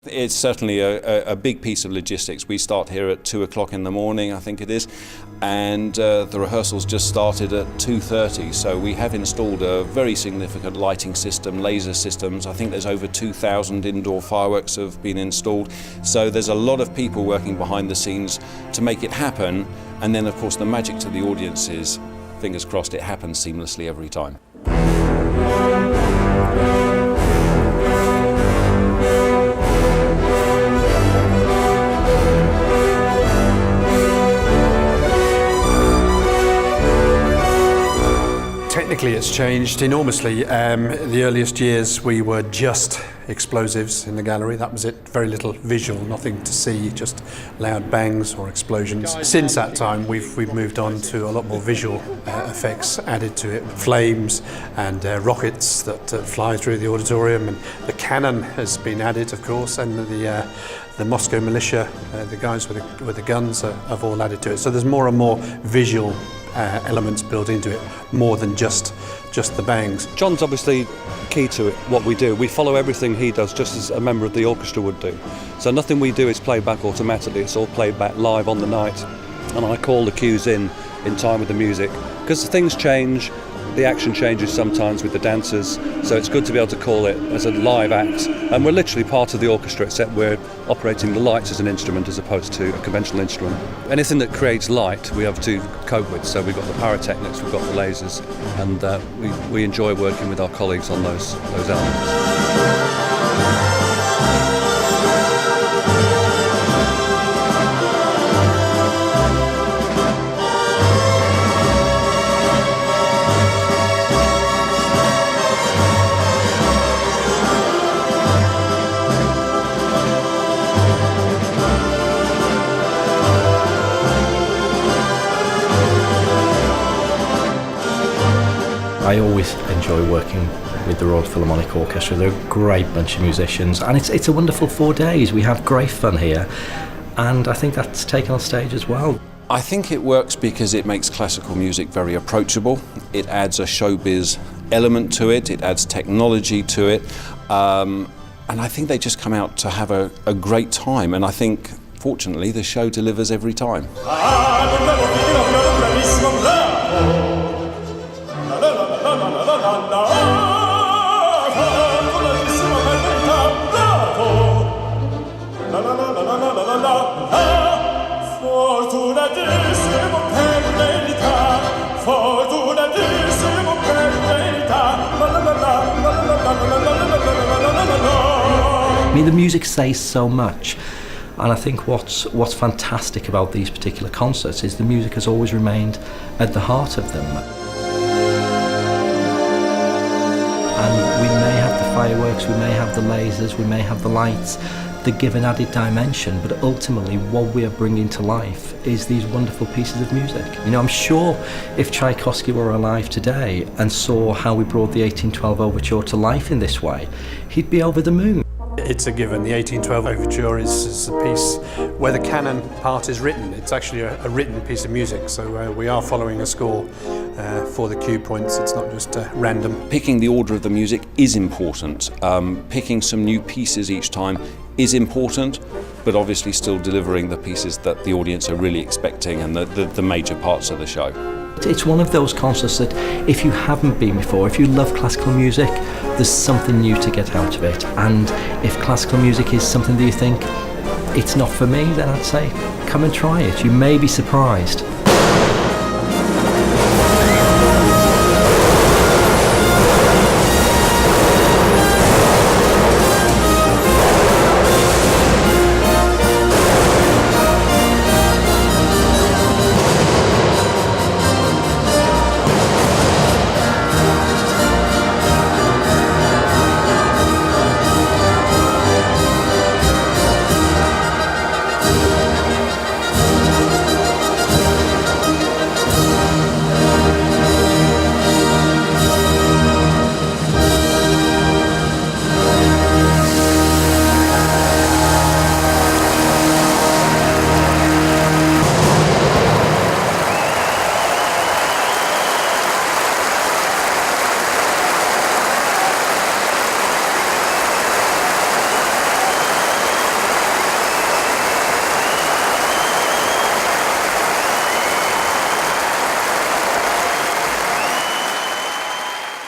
It's certainly a big piece of logistics. We start here at 2 o'clock in the morning, I think it is, and the rehearsals just started at 2:30. So we have installed a very significant lighting system, laser systems. I think there's over 2,000 indoor fireworks have been installed. So there's a lot of people working behind the scenes to make it happen. And then, of course, the magic to the audience is, fingers crossed, it happens seamlessly every time. Technically it's changed enormously. The earliest years we were just explosives in the gallery, that was it, very little visual, nothing to see, just loud bangs or explosions. Since that time we've moved on to a lot more visual effects added to it, flames and rockets that fly through the auditorium, and the cannon has been added, of course, and the Moscow militia, the guys with the guns have all added to it. So there's more and more visual elements built into it, more than just the bangs. John's obviously key to it, what we do. We follow everything he does just as a member of the orchestra would do. So nothing we do is played back automatically, it's all played back live on the night. And I call the cues in time with the music. Because things change, the action changes sometimes with the dancers, so it's good to be able to call it as a live act. And we're literally part of the orchestra, except we're operating the lights as an instrument as opposed to a conventional instrument. Anything that creates light we have to cope with, so we've got the pyrotechnics, we've got the lasers, and we enjoy working with our colleagues on those elements. I always enjoy working with the Royal Philharmonic Orchestra. They're a great bunch of musicians, and it's a wonderful 4 days. We have great fun here, and I think that's taken on stage as well. I think it works because it makes classical music very approachable. It adds a showbiz element to it, it adds technology to it, and I think they just come out to have a great time, and I think, fortunately, the show delivers every time. I mean, the music says so much, and I think what's fantastic about these particular concerts is the music has always remained at the heart of them. And we may have the fireworks, we may have the lasers, we may have the lights that give an added dimension, but ultimately what we are bringing to life is these wonderful pieces of music. You know, I'm sure if Tchaikovsky were alive today and saw how we brought the 1812 Overture to life in this way, he'd be over the moon. It's a given. The 1812 Overture is a piece where the canon part is written. It's actually a written piece of music, so we are following a score for the cue points. It's not just random. Picking the order of the music is important. Picking some new pieces each time is important, but obviously still delivering the pieces that the audience are really expecting and the major parts of the show. It's one of those concerts that if you haven't been before, if you love classical music, there's something new to get out of it. And if classical music is something that you think, it's not for me, then I'd say, come and try it. You may be surprised.